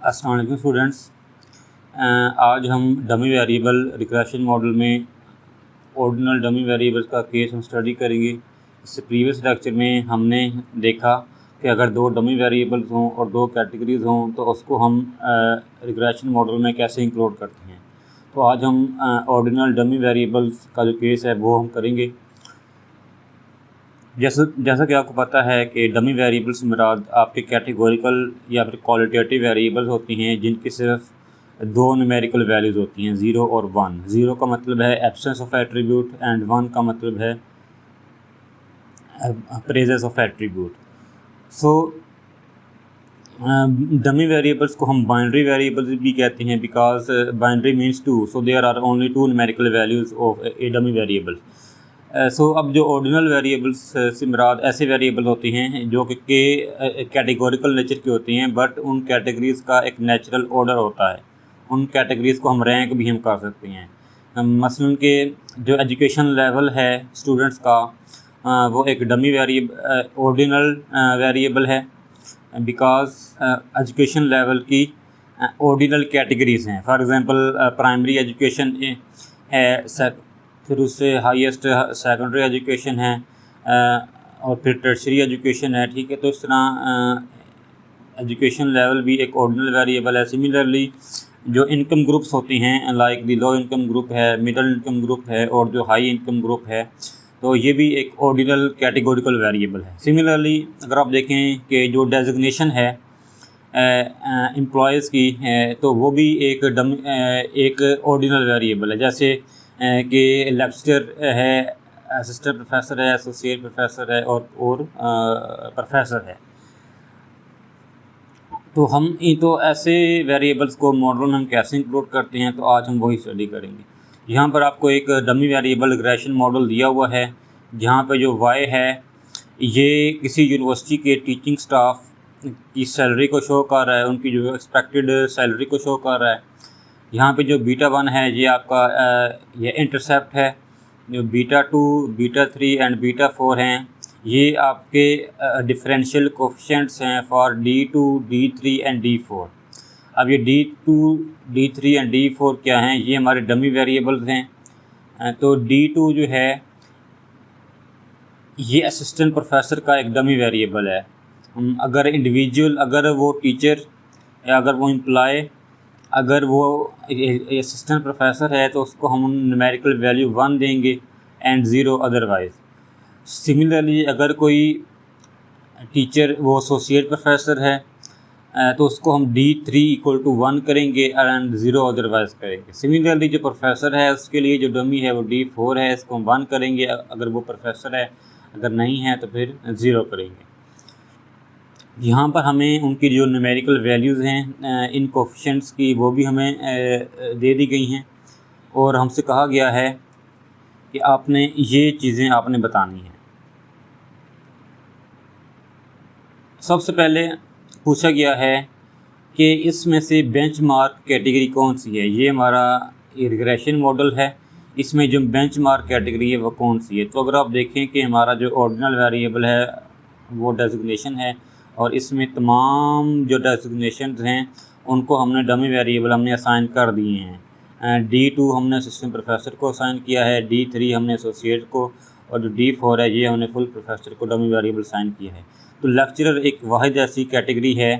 अस्सलाम वालेकुम स्टूडेंट्स। आज हम डमी वेरिएबल रिग्रेशन मॉडल में ऑर्डिनल डमी वेरिएबल्स का केस हम स्टडी करेंगे। इससे प्रीवियस लेक्चर में हमने देखा कि अगर दो डमी वेरिएबल्स हों और दो कैटेगरीज हों तो उसको हम रिग्रेशन मॉडल में कैसे इंक्लूड करते हैं। तो आज हम ऑर्डिनल डमी वेरिएबल्स का जो केस है वो हम करेंगे। जैसा कि आपको पता है कि डमी वेरिएबल्स मुराद आपके कैटेगोरिकल या फिर क्वालिटेटिव वेरिएबल्स होती हैं जिनकी सिर्फ दो न्यूमेरिकल वैल्यूज़ होती हैं, 0 और 1। 0 का मतलब है एब्सेंस ऑफ एट्रीब्यूट एंड 1 का मतलब है presence of attribute. So dummy variables को हम बाइनरी वेरिएबल्स भी कहते हैं because binary means 2, so there are only 2 numerical values of a dummy variable. अब जो ऑर्डिनल वेरिएबल्स से मुराद ऐसे वेरिएबल होते हैं जो कि कैटेगोरिकल नेचर की होती हैं, बट उन कैटेगरीज़ का एक नेचुरल ऑर्डर होता है। उन कैटेगरीज़ को हम रैंक भी हम कर सकते हैं। मसलन के जो एजुकेशन लेवल है स्टूडेंट्स का वो एक डमी ऑर्डिनल वेरिएबल है बिकॉज एजुकेशन लेवल की ऑर्डिनल कैटेगरीज़ हैं। फॉर एग्ज़ाम्पल प्राइमरी एजुकेशन है, फिर उससे हाईएस्ट सेकेंडरी एजुकेशन है और फिर टर्शरी एजुकेशन है। ठीक है, तो इस तरह एजुकेशन लेवल भी एक ऑर्डिनल वेरिएबल है। सिमिलरली जो इनकम ग्रुप्स होती हैं like the low income group है, मिडिल इनकम ग्रुप है और जो हाई इनकम ग्रुप है, तो ये भी एक ऑर्डिनल कैटेगोरिकल वेरिएबल है। सिमिलरली अगर आप देखें कि जो डेजिग्नेशन है एम्प्लॉयज़ की है तो वो भी एक ऑर्डिनल वेरिएबल है। जैसे कि लेक्चरर है, असिस्टेंट प्रोफेसर है, एसोसिएट प्रोफेसर है और प्रोफेसर है। तो ऐसे वेरिएबल्स को मॉडल में हम कैसे इंक्लूड करते हैं, तो आज हम वही स्टडी करेंगे। यहाँ पर आपको एक डमी वेरिएबल रिग्रेशन मॉडल दिया हुआ है जहाँ पे जो y है ये किसी यूनिवर्सिटी के टीचिंग स्टाफ की सैलरी को शो कर रहा है, उनकी जो एक्सपेक्टेड सैलरी को शो कर रहा है। यहाँ पे जो बीटा 1 है ये आपका ये इंटरसेप्ट है। जो बीटा 2, बीटा 3 एंड बीटा 4 हैं ये आपके डिफरेंशियल कोफिशिएंट्स हैं for D2, D3 and D4। अब ये D2, D3 एंड D4 क्या हैं, ये हमारे डमी वेरिएबल्स हैं। तो D2 जो है ये असिस्टेंट प्रोफेसर का एक डमी वेरिएबल है। अगर इंडिविजुअल, अगर वो टीचर या अगर वो एम्प्लॉय, अगर वो असिस्टेंट प्रोफेसर है तो उसको हम न्यूमेरिकल वैल्यू 1 देंगे एंड 0 अदरवाइज़। सिमिलरली अगर कोई टीचर वो एसोसिएट प्रोफेसर है तो उसको हम D3 = 1 करेंगे एंड 0 अदरवाइज़ करेंगे। सिमिलरली जो प्रोफेसर है उसके लिए जो डमी है वो D4 है, इसको हम 1 करेंगे अगर वो प्रोफेसर है, अगर नहीं है तो फिर 0 करेंगे। यहाँ पर हमें उनकी जो न्यूमेरिकल वैल्यूज़ हैं इन कोफिशिएंट्स की वो भी हमें दे दी गई हैं और हमसे कहा गया है कि आपने ये चीज़ें आपने बतानी हैं। सबसे पहले पूछा गया है कि इसमें से बेंचमार्क कैटेगरी कौन सी है। ये हमारा रिग्रेशन मॉडल है, इसमें जो बेंचमार्क कैटेगरी है वो कौन सी है। तो अगर आप देखें कि हमारा जो ऑर्डिनल वेरिएबल है वो डेजिग्नेशन है और इसमें तमाम जो डेजिग्नेशंस हैं उनको हमने डमी वेरिएबल हमने असाइन कर दिए हैं। D2 हमने असिस्टेंट प्रोफेसर को असाइन किया है, D3 हमने एसोसिएट को, और जो D4 है ये हमने फुल प्रोफेसर को डमी वेरिएबल असाइन किया है। तो लेक्चरर एक वाहिद ऐसी कैटेगरी है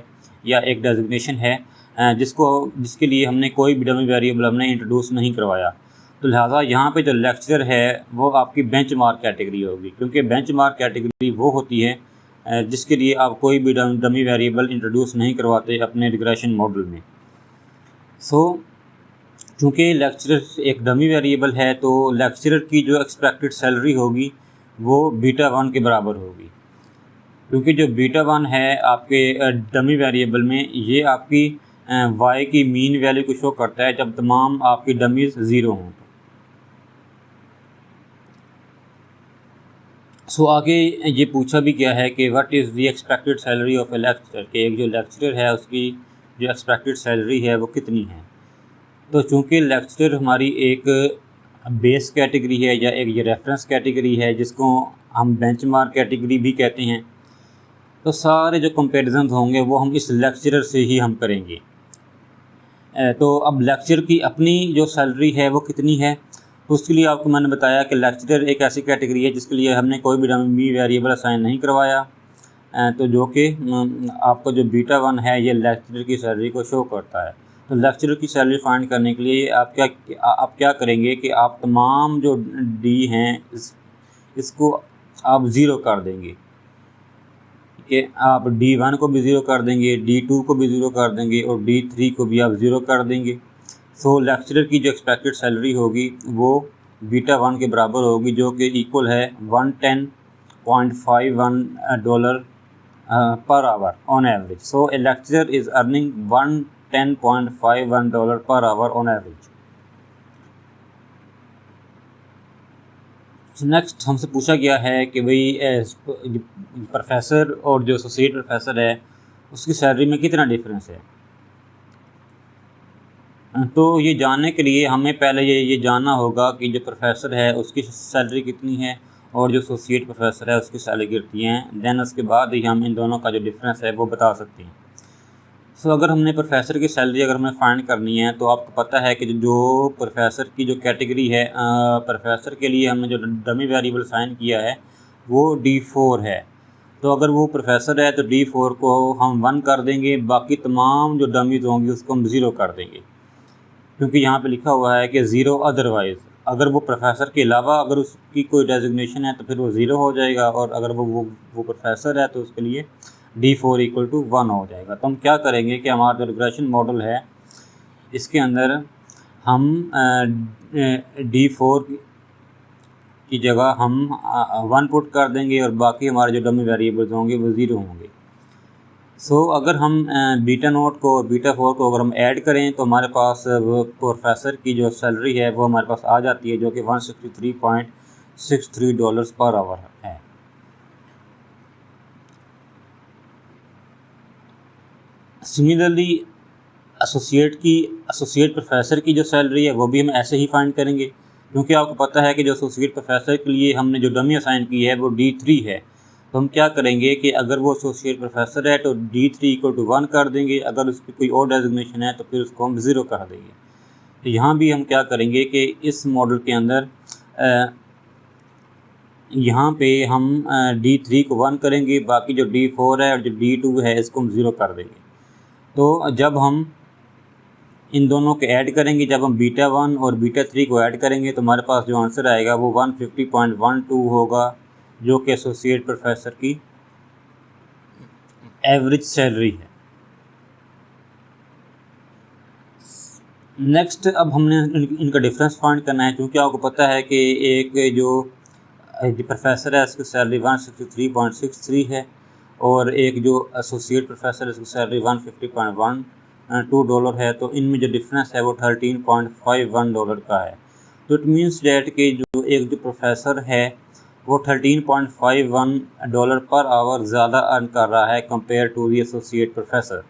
या एक डेजिग्नेशन है जिसके लिए हमने कोई भी डमी वेरिएबल हमने इंट्रोड्यूस नहीं करवाया। तो लिहाजा यहाँ पे जो लेक्चरर है वो आपकी बेंचमार्क कैटेगरी होगी, क्योंकि बेंचमार्क कैटेगरी वो होती है जिसके लिए आप कोई भी डमी वेरिएबल इंट्रोड्यूस नहीं करवाते अपने रिग्रेशन मॉडल में। चूँकि लेक्चरर एक डमी वेरिएबल है तो लेक्चरर की जो एक्सपेक्टेड सैलरी होगी वो बीटा 1 के बराबर होगी, क्योंकि जो बीटा 1 है आपके डमी वेरिएबल में ये आपकी y की मीन वैल्यू को शो करता है जब तमाम आपकी डमीज़ 0 हों। आगे ये पूछा भी गया है कि what is the expected salary of A lecturer, कि एक जो लेक्चरर है उसकी जो एक्सपेक्टेड सैलरी है वो कितनी है। तो चूँकि लेक्चरर हमारी एक बेस कैटेगरी है या एक ये रेफरेंस कैटेगरी है जिसको हम बेंचमार्क कैटेगरी भी कहते हैं, तो सारे जो कंपैरिजन होंगे वो हम इस लेक्चरर से ही हम करेंगे। तो अब लेक्चर की अपनी जो सैलरी है वो कितनी है, तो उसके लिए आपको मैंने बताया कि लेक्चरर एक ऐसी कैटेगरी है जिसके लिए हमने कोई भी डमी वेरिएबल असाइन नहीं करवाया। तो जो कि आपको जो बीटा 1 है ये लेक्चरर की सैलरी को शो करता है। तो लेक्चरर की सैलरी फाइंड करने के लिए आप क्या करेंगे कि आप तमाम जो डी हैं इसको आप ज़ीरो कर देंगे। कि आप D1 को भी ज़ीरो कर देंगे, D2 को भी ज़ीरो कर देंगे और D3 को भी आप ज़ीरो कर देंगे। सो लेक्चरर की जो एक्सपेक्टेड सैलरी होगी वो बीटा 1 के बराबर होगी, जो कि इक्वल है $110.51 per hour on average. So a lecturer is earning $110.51 per hour on average. Next हमसे पूछा गया है कि भाई प्रोफेसर और जो एसोसिएट प्रोफेसर है उसकी सैलरी में कितना डिफरेंस है। तो ये जानने के लिए हमें पहले ये जानना होगा कि जो प्रोफेसर है उसकी सैलरी कितनी है और जो एसोसिएट प्रोफेसर है उसकी सैलरी कितनी है। देन उसके बाद ही हम इन दोनों का जो डिफरेंस है वो बता सकते हैं। सो अगर हमने प्रोफेसर की सैलरी अगर हमें फाइंड करनी है तो आपको पता है कि जो प्रोफेसर की जो कैटेगरी है, प्रोफेसर के लिए हमने जो डमी वेरिएबल साइन किया है वो D4 है। तो अगर वो प्रोफेसर है तो D4 को हम 1 कर देंगे, बाकी तमाम जो डमीज होंगी उसको हम 0 कर देंगे, क्योंकि यहाँ पे लिखा हुआ है कि 0 अदरवाइज़। अगर वो प्रोफेसर के अलावा अगर उसकी कोई डेजिग्नेशन है तो फिर वो 0 हो जाएगा, और अगर वो प्रोफेसर है तो उसके लिए D4 इक्वल टू 1 हो जाएगा। तो हम क्या करेंगे कि हमारा जो रिग्रेशन मॉडल है इसके अंदर हम D4 की जगह हम 1 पुट कर देंगे और बाकी हमारे जो डमी वेरिएबल्स होंगे वो 0 होंगे। सो अगर हम बीटा नोट को और बीटा 4 को अगर हम ऐड करें तो हमारे पास वो प्रोफेसर की जो सैलरी है वो हमारे पास आ जाती है, जो कि $163.63 पर आवर है। सिमिलरली एसोसिएट प्रोफेसर की जो सैलरी है वो भी हम ऐसे ही फाइंड करेंगे, क्योंकि आपको पता है कि जो एसोसिएट प्रोफेसर के लिए हमने जो डमी असाइन की है वो D3 है। तो हम क्या करेंगे कि अगर वो एसोसिएट प्रोफेसर है तो D3 इक्वल टू 1 कर देंगे, अगर उसकी कोई और डेजिग्नेशन है तो फिर उसको हम 0 कर देंगे। तो यहाँ भी हम क्या करेंगे कि इस मॉडल के अंदर यहाँ पे हम D3 को 1 करेंगे, बाकी जो D4 है और जो D2 है इसको हम 0 कर देंगे। तो जब हम इन दोनों को ऐड करेंगे, जब हम बीटा 1 और बीटा 3 को ऐड करेंगे तो हमारे पास जो आंसर आएगा वो 150.12 होगा, जो कि एसोसिएट प्रोफेसर की एवरेज सैलरी है। नेक्स्ट अब हमने इनका डिफरेंस फाइंड करना है, क्योंकि आपको पता है कि एक जो प्रोफेसर है उसकी सैलरी 163.63 है और एक जो एसोसिएट प्रोफेसर है उसकी सैलरी $150.12 है। तो इनमें जो डिफरेंस है वो $13.51 का है। तो इट मीन्स डैट कि जो एक जो प्रोफेसर है वो $13.51 पर आवर ज़्यादा अर्न कर रहा है compare to the associate professor.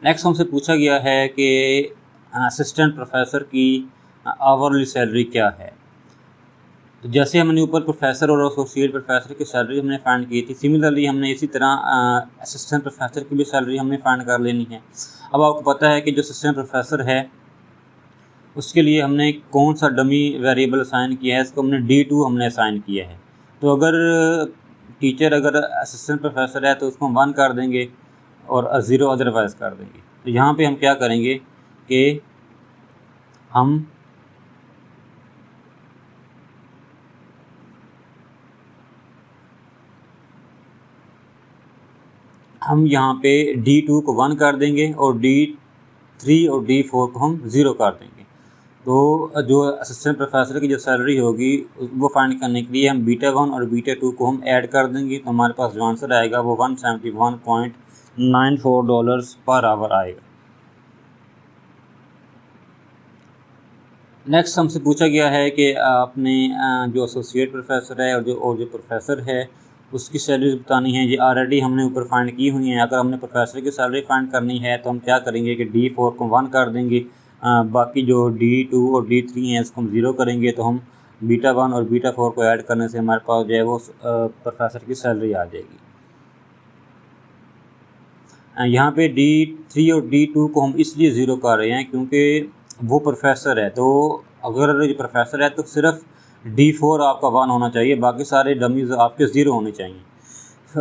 Next हमसे पूछा गया है कि असिस्टेंट प्रोफेसर की आवरली सैलरी क्या है। तो जैसे हमने ऊपर प्रोफेसर और एसोसिएट प्रोफेसर की सैलरी हमने फाइंड की थी, सिमिलरली हमने इसी तरह असिस्टेंट प्रोफेसर की भी सैलरी हमने फाइंड कर लेनी है। अब आपको पता है कि जो असिस्टेंट प्रोफेसर है उसके लिए हमने कौन सा डमी वेरिएबल असाइन किया है, इसको हमने D2 हमने असाइन किया है। तो अगर टीचर अगर असिस्टेंट प्रोफेसर है तो उसको हम 1 कर देंगे और 0 अदरवाइज़ कर देंगे। तो यहाँ पे हम क्या करेंगे कि हम यहाँ पे D2 को 1 कर देंगे और D3 और D4 को हम 0 कर देंगे। तो जो असिस्टेंट प्रोफेसर की जो सैलरी होगी वो फाइंड करने के लिए हम बीटा 1 और बीटा 2 को हम ऐड कर देंगे, तो हमारे पास जो आंसर आएगा वो $171.94 पर आवर आएगा। नेक्स्ट हमसे पूछा गया है कि आपने जो एसोसिएट प्रोफेसर है और जो प्रोफेसर है उसकी सैलरी बतानी है। ये ऑलरेडी हमने ऊपर फाइंड की हुई है। अगर हमने प्रोफेसर की सैलरी फाइंड करनी है तो हम क्या करेंगे कि D4 को 1 कर देंगे, बाकी जो D2 और D3 हैं इसको हम 0 करेंगे। तो हम बीटा 1 और बीटा 4 को ऐड करने से हमारे पास जो है वो प्रोफेसर की सैलरी आ जाएगी। यहाँ पे D3 और D2 को हम इसलिए ज़ीरो कर रहे हैं क्योंकि वो प्रोफेसर है, तो अगर ये प्रोफेसर है तो सिर्फ D4 आपका 1 होना चाहिए, बाकी सारे डमीज़ आपके ज़ीरो होने चाहिए।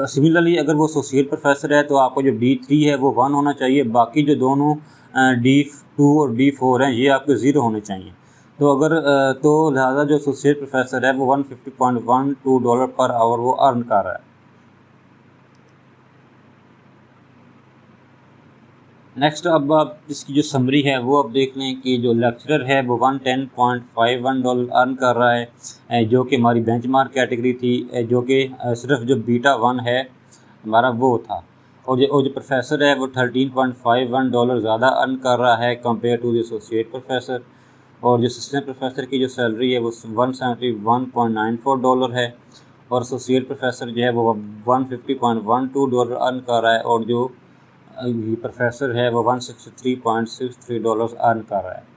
सिमिलरली अगर वो एसोसिएट प्रोफेसर है तो आपका जो D3 है वो 1 होना चाहिए, बाकी जो दोनों D2 और D4 हैं ये आपके ज़ीरो होने चाहिए। तो अगर तो लिहाजा जो एसोसिएट प्रोफेसर है वो $150.12 पर आवर वो अर्न कर रहा है। नेक्स्ट अब आप इसकी जो समरी है वो अब देख लें कि जो लेक्चरर है वो $110.51 अर्न कर रहा है, जो कि हमारी बेंचमार्क कैटेगरी थी, जो कि सिर्फ जो बीटा 1 है हमारा वो था। और जो प्रोफेसर है वो $13.51 ज़्यादा अर्न कर रहा है compare to the associate professor. और जो असिस्टेंट प्रोफेसर की जो सैलरी है वो $171.94 है, और एसोसिएट प्रोफेसर जो है वो $150.12 अर्न कर रहा है, और जो प्रोफेसर है वो $163.63 अर्न कर रहा है।